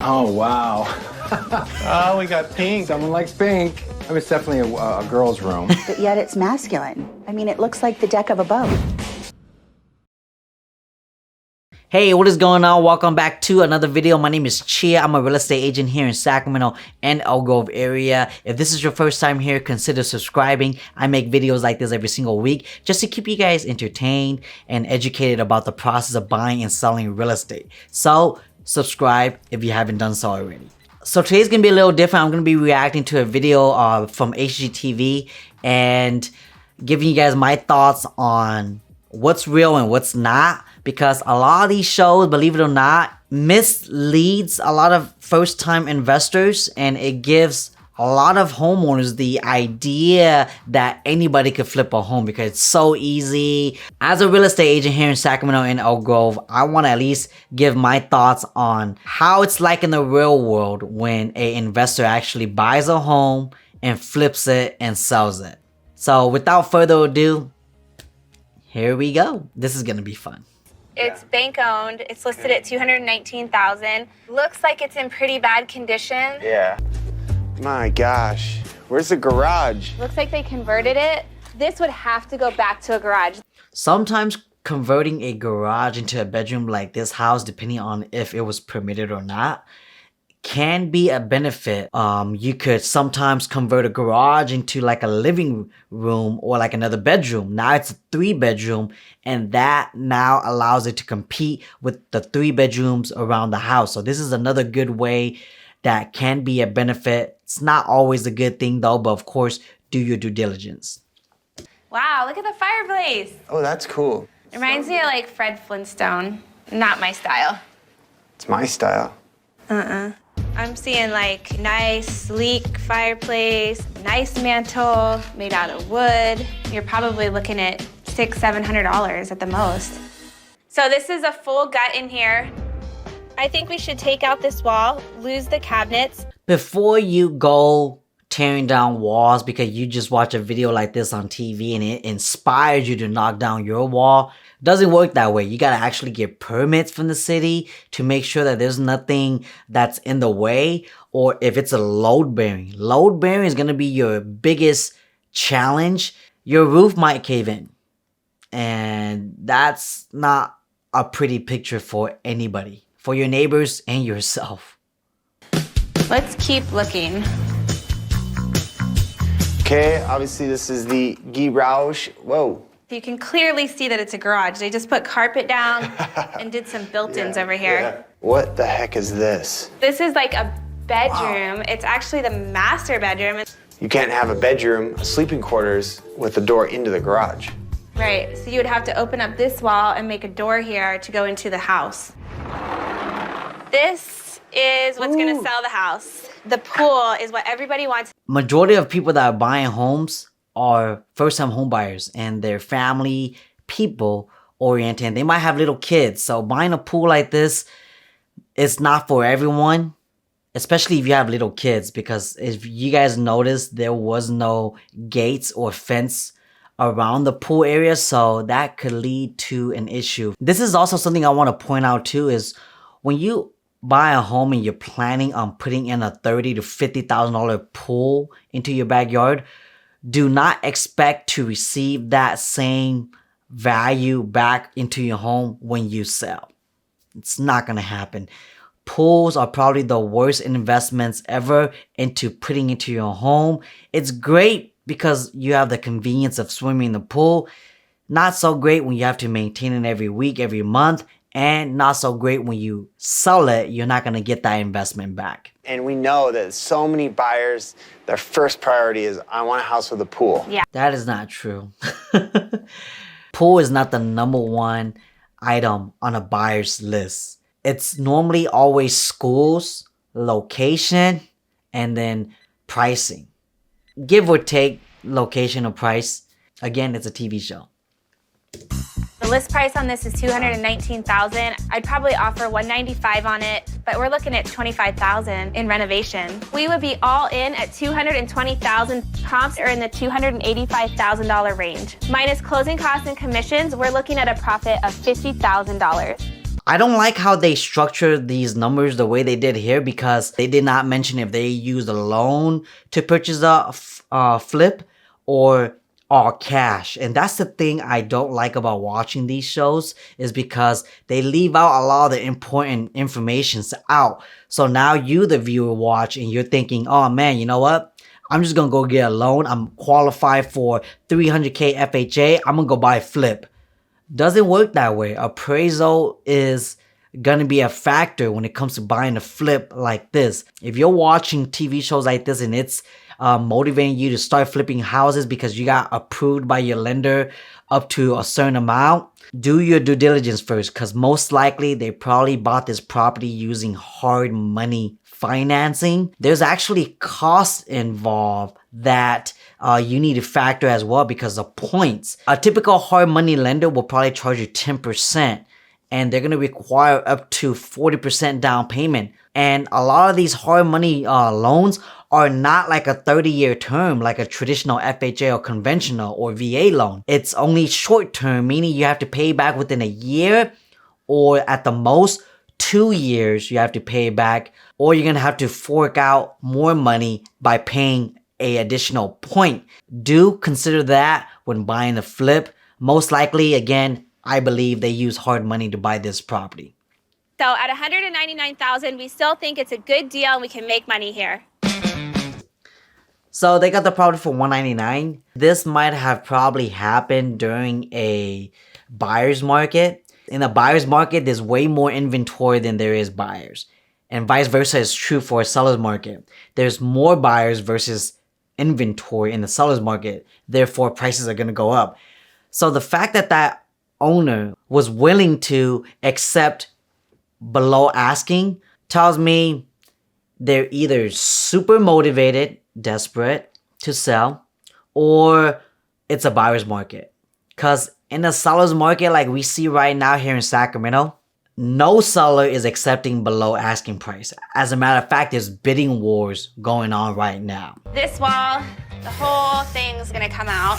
Oh, wow. Oh, we got pink. Someone likes pink. I mean, it's definitely a girl's room. But yet it's masculine. I mean, it looks like the deck of a boat. Hey, what is going on? Welcome back to another video. My name is Chia. I'm a real estate agent here in Sacramento and Elk Grove area. If this is your first time here, consider subscribing. I make videos like this every single week just to keep you guys entertained and educated about the process of buying and selling real estate. So subscribe if you haven't done so already. So today's gonna be a little different. I'm gonna be reacting to a video from HGTV and giving you guys my thoughts on what's real and what's not, because a lot of these shows, believe it or not, misleads a lot of first-time investors, and it gives a lot of homeowners the idea that anybody could flip a home because it's so easy. As a real estate agent here in Sacramento and Elk Grove, I want to at least give my thoughts on how it's like in the real world when an investor actually buys a home and flips it and sells it. So without further ado, here we go. This is gonna be fun. It's bank owned. It's listed at $219,000. Looks like it's in pretty bad condition. Yeah. My gosh. Where's the garage? Looks like they converted it. This would have to go back to a garage. Sometimes converting a garage into a bedroom like this house, depending on if it was permitted or not, can be a benefit. You could sometimes convert a garage into like a living room or like another bedroom. Now it's a 3-bedroom, and that now allows it to compete with the 3 bedrooms around the house. So this is another good way that can be a benefit. It's not always a good thing though, but of course, do your due diligence. Wow, look at the fireplace. Oh, that's cool. It reminds me of like Fred Flintstone. Not my style. It's my style. I'm seeing like nice, sleek fireplace, nice mantle made out of wood. You're probably looking at $600-700 at the most. So this is a full gut in here. I think we should take out this wall, lose the cabinets. Before you go tearing down walls because you just watch a video like this on TV and it inspires you to knock down your wall, doesn't work that way. You gotta actually get permits from the city to make sure that there's nothing that's in the way, or if it's a load bearing. Load bearing is gonna be your biggest challenge. Your roof might cave in, and that's not a pretty picture for anybody, for your neighbors and yourself. Let's keep looking. Okay, obviously this is the garage. Whoa. You can clearly see that it's a garage. They just put carpet down and did some built-ins over here. Yeah. What the heck is this? This is like a bedroom. Wow. It's actually the master bedroom. You can't have a bedroom, sleeping quarters, with a door into the garage. Right, so you would have to open up this wall and make a door here to go into the house. This is what's gonna sell the house. The pool is what everybody wants. Majority of people that are buying homes are first-time home buyers, and they're family people oriented. They might have little kids, so buying a pool like this is not for everyone, especially if you have little kids, because if you guys noticed, there was no gates or fence around the pool area, so that could lead to an issue. This is also something I want to point out too, is when you buy a home and you're planning on putting in a $30,000 to $50,000 pool into your backyard, do not expect to receive that same value back into your home when you sell. It's not gonna happen. Pools are probably the worst investments ever into putting into your home. It's great because you have the convenience of swimming in the pool. Not so great when you have to maintain it every week, every month, and not so great when you sell it. You're not gonna get that investment back. And we know that so many buyers, their first priority is, I want a house with a pool. Yeah. That is not true. Pool is not the #1 item on a buyer's list. It's normally always schools, location, and then pricing. Give or take location or price. Again, it's a TV show. The list price on this is $219,000. I'd probably offer $195,000 on it, but we're looking at $25,000 in renovation. We would be all in at $220,000. Comps are in the $285,000 range. Minus closing costs and commissions, we're looking at a profit of $50,000. I don't like how they structure these numbers the way they did here because they did not mention if they used a loan to purchase a flip or all cash. And that's the thing I don't like about watching these shows, is because they leave out a lot of the important information out. So now you, the viewer, watch and you're thinking, oh man, you know what? I'm just gonna go get a loan. I'm qualified for 300K FHA. I'm gonna go buy a flip. Doesn't work that way. Appraisal is gonna be a factor when it comes to buying a flip like this. If you're watching TV shows like this and it's motivating you to start flipping houses because you got approved by your lender up to a certain amount, do your due diligence first, because most likely they probably bought this property using hard money financing. There's actually costs involved that you need to factor as well because of points. A typical hard money lender will probably charge you 10%, and they're going to require up to 40% down payment. And a lot of these hard money loans are not like a 30-year term like a traditional FHA or conventional or VA loan. It's only short term, meaning you have to pay back within a year, or at the most 2 years you have to pay back, or you're gonna have to fork out more money by paying a additional point. Do consider that when buying a flip. Most likely, again, I believe they use hard money to buy this property. So at $199,000, we still think it's a good deal and we can make money here. So they got the property for $199. This might have probably happened during a buyer's market. In a buyer's market, there's way more inventory than there is buyers. And vice versa is true for a seller's market. There's more buyers versus inventory in the seller's market. Therefore, prices are going to go up. So the fact that that owner was willing to accept below asking tells me they're either super motivated, desperate to sell, or it's a buyer's market. Because in the seller's market like we see right now here in Sacramento, no seller is accepting below asking price. As a matter of fact, there's bidding wars going on right now. This wall, the whole thing's gonna come out.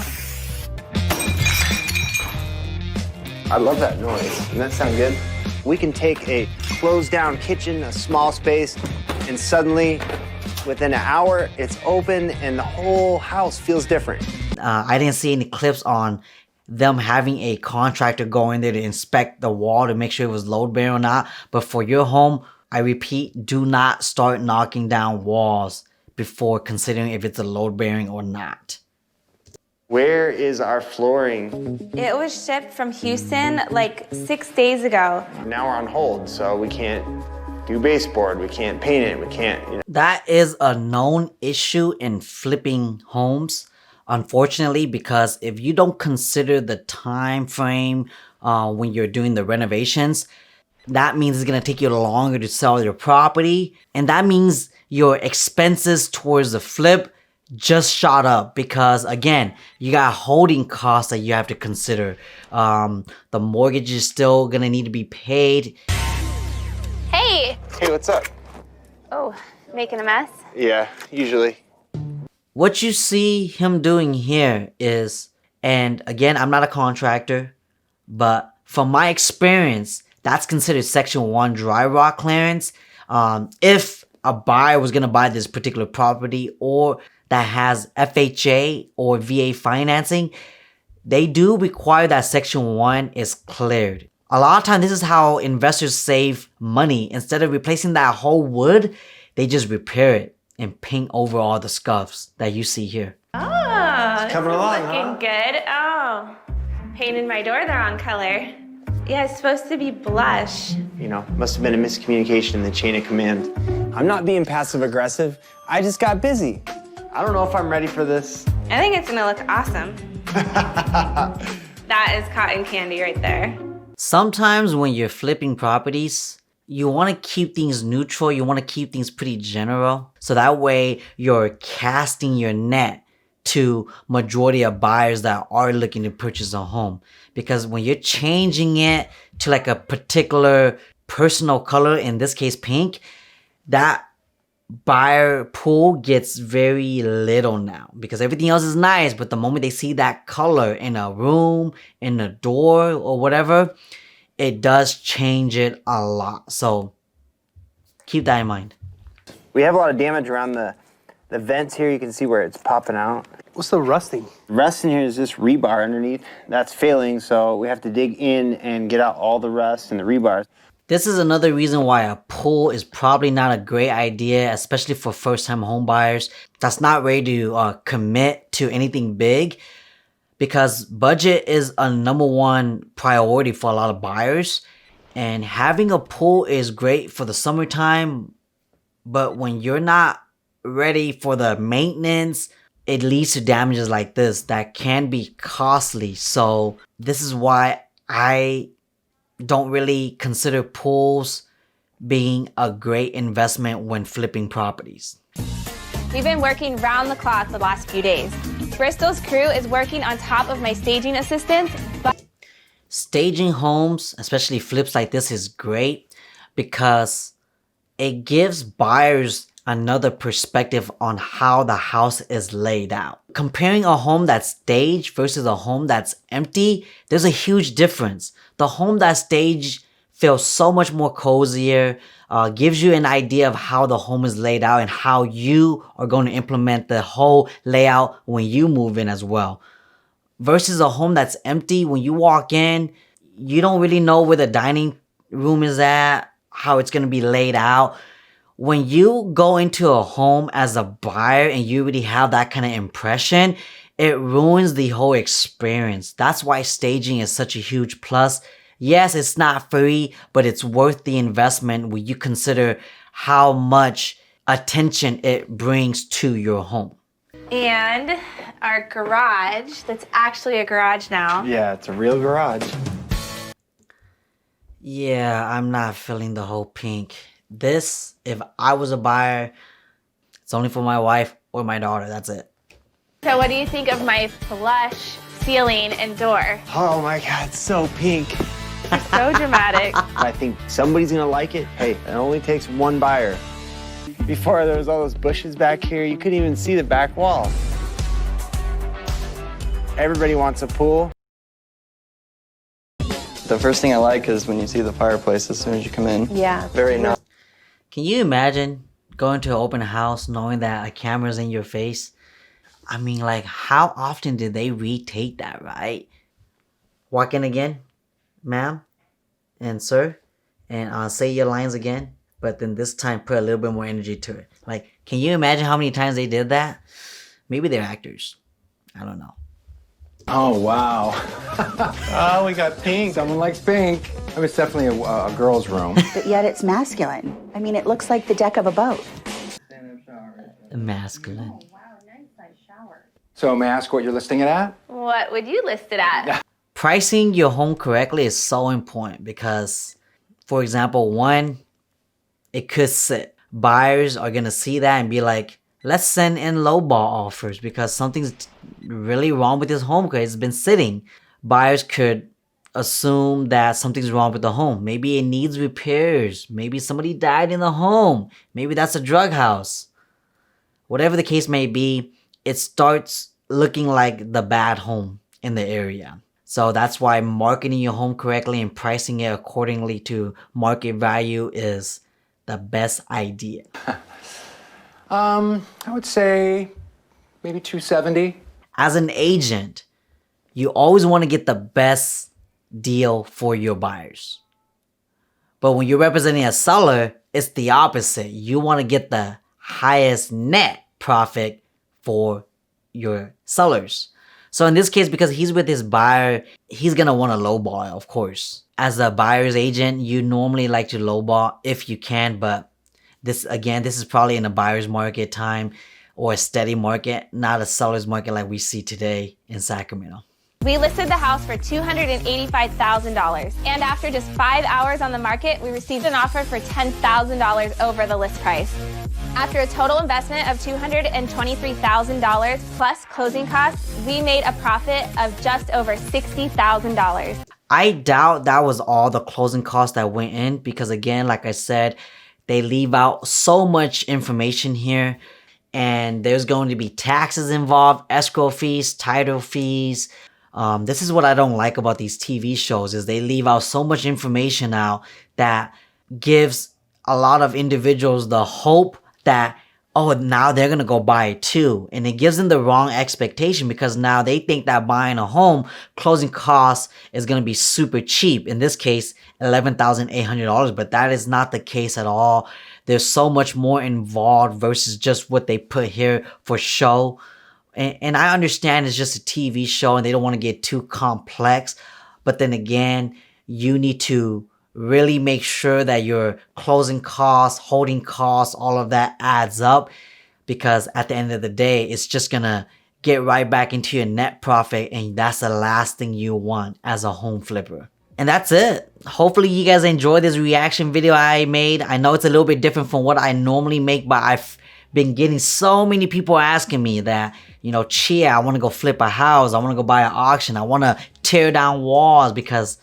I love that noise. Doesn't that sound good? We can take a closed down kitchen, a small space, and suddenly within an hour it's open and the whole house feels different. I didn't see any clips on them having a contractor go in there to inspect the wall to make sure it was load bearing or not. But for your home, I repeat, do not start knocking down walls before considering if it's a load bearing or not. Where is our flooring? It was shipped from Houston like 6 days ago. Now we're on hold, so we can't do baseboard, we can't paint it, we can't, you know. That is a known issue in flipping homes, unfortunately, because if you don't consider the time frame when you're doing the renovations, that means it's going to take you longer to sell your property. And that means your expenses towards the flip just shot up because, again, you got holding costs that you have to consider. The mortgage is still going to need to be paid. Hey! Hey, what's up? Oh, making a mess? Yeah, usually. What you see him doing here is, and again, I'm not a contractor, but from my experience, that's considered Section 1 dry rock clearance. If a buyer was going to buy this particular property or that has FHA or VA financing, they do require that Section 1 is cleared. A lot of times, this is how investors save money. Instead of replacing that whole wood, they just repair it and paint over all the scuffs that you see here. Oh, this coming is along, looking huh? good. Oh, painted my door the wrong color. Yeah, it's supposed to be blush. You know, must have been a miscommunication in the chain of command. I'm not being passive aggressive. I just got busy. I don't know if I'm ready for this. I think it's gonna look awesome. That is cotton candy right there. Sometimes when you're flipping properties, you want to keep things neutral. You want to keep things pretty general. So that way you're casting your net to majority of buyers that are looking to purchase a home. Because when you're changing it to like a particular personal color, in this case pink, that buyer pool gets very little now because everything else is nice, but the moment they see that color in a room, in a door or whatever, it does change it a lot. So keep that in mind. We have a lot of damage around the vents here. You can see where it's popping out. What's the rusting? Rust in here is this rebar underneath. That's failing, so we have to dig in and get out all the rust and the rebars. This is another reason why a pool is probably not a great idea, especially for first-time home buyers that's not ready to commit to anything big, because budget is a #1 priority for a lot of buyers. And having a pool is great for the summertime, but when you're not ready for the maintenance, it leads to damages like this that can be costly. So this is why I don't really consider pools being a great investment when flipping properties. We've been working round the clock the last few days. Bristol's crew is working on top of my staging assistants, but Staging homes, especially flips like this, is great because it gives buyers another perspective on how the house is laid out. Comparing a home that's staged versus a home that's empty, there's a huge difference. The home that's staged feels so much more cozier, gives you an idea of how the home is laid out and how you are going to implement the whole layout when you move in as well. Versus a home that's empty, when you walk in, you don't really know where the dining room is at, how it's going to be laid out. When you go into a home as a buyer and you already have that kind of impression, it ruins the whole experience. That's why staging is such a huge plus. Yes, it's not free, but it's worth the investment when you consider how much attention it brings to your home. and our garage, that's actually a garage now. Yeah, it's a real garage. Yeah, I'm not feeling the whole pink. This, if I was a buyer, it's only for my wife or my daughter. That's it. So what do you think of my flush ceiling and door? Oh my God, it's so pink. It's so dramatic. I think somebody's gonna like it. Hey, it only takes one buyer. Before there was all those bushes back here, you couldn't even see the back wall. Everybody wants a pool. The first thing I like is when you see the fireplace as soon as you come in. Yeah. Very nice. Can you imagine going to an open house knowing that a camera's in your face? I mean, like, how often did they retake that, right? Walk in again, ma'am and sir, and say your lines again, but then this time put a little bit more energy to it. Like, can you imagine how many times they did that? Maybe they're actors. I don't know. Oh, wow. Oh, we got pink. Someone likes pink. I mean, it's definitely a girl's room. But yet it's masculine. I mean, it looks like the deck of a boat. Masculine. So may I ask what you're listing it at? What would you list it at? Pricing your home correctly is so important because, for example, one, it could sit. Buyers are going to see that and be like, let's send in lowball offers because something's really wrong with this home because it's been sitting. Buyers could assume that something's wrong with the home. Maybe it needs repairs. Maybe somebody died in the home. Maybe that's a drug house. Whatever the case may be, it starts looking like the bad home in the area. So that's why marketing your home correctly and pricing it accordingly to market value is the best idea. I would say maybe 270. As an agent, you always want to get the best deal for your buyers. But when you're representing a seller, it's the opposite. You want to get the highest net profit for your sellers. So in this case, because he's with his buyer, he's going to want a lowball, of course. As a buyer's agent, you normally like to lowball if you can, but this is probably in a buyer's market time or a steady market, not a seller's market like we see today in Sacramento. We listed the house for $285,000. And after just 5 hours on the market, we received an offer for $10,000 over the list price. After a total investment of $223,000 plus closing costs, we made a profit of just over $60,000. I doubt that was all the closing costs that went in because again, like I said, they leave out so much information here and there's going to be taxes involved, escrow fees, title fees, This is what I don't like about these TV shows is they leave out so much information out that gives a lot of individuals the hope that, oh, now they're going to go buy it too. And it gives them the wrong expectation because now they think that buying a home, closing costs is going to be super cheap. In this case, $11,800, but that is not the case at all. There's so much more involved versus just what they put here for show. And I understand it's just a TV show and they don't want to get too complex. But then again, you need to really make sure that your closing costs, holding costs, all of that adds up. Because at the end of the day, it's just going to get right back into your net profit. And that's the last thing you want as a home flipper. And that's it. Hopefully you guys enjoyed this reaction video I made. I know it's a little bit different from what I normally make, but I've been getting so many people asking me that, you know, Chia, I want to go flip a house. I want to go buy an auction. I want to tear down walls because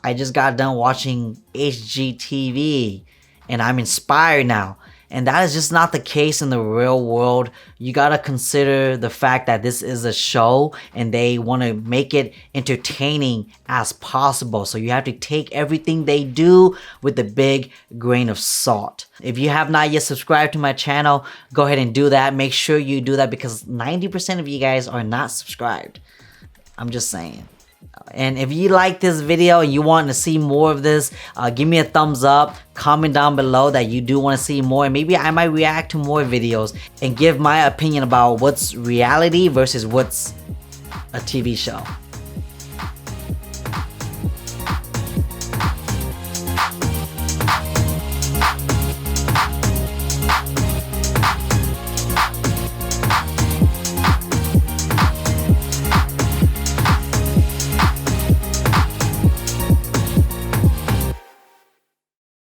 I just got done watching HGTV and I'm inspired now. And that is just not the case in the real world. You got to consider the fact that this is a show and they want to make it entertaining as possible. So you have to take everything they do with a big grain of salt. If you have not yet subscribed to my channel, go ahead and do that. Make sure you do that because 90% of you guys are not subscribed. I'm just saying. And if you like this video and you want to see more of this, give me a thumbs up, comment down below that you do want to see more, and maybe I might react to more videos and give my opinion about what's reality versus what's a TV show.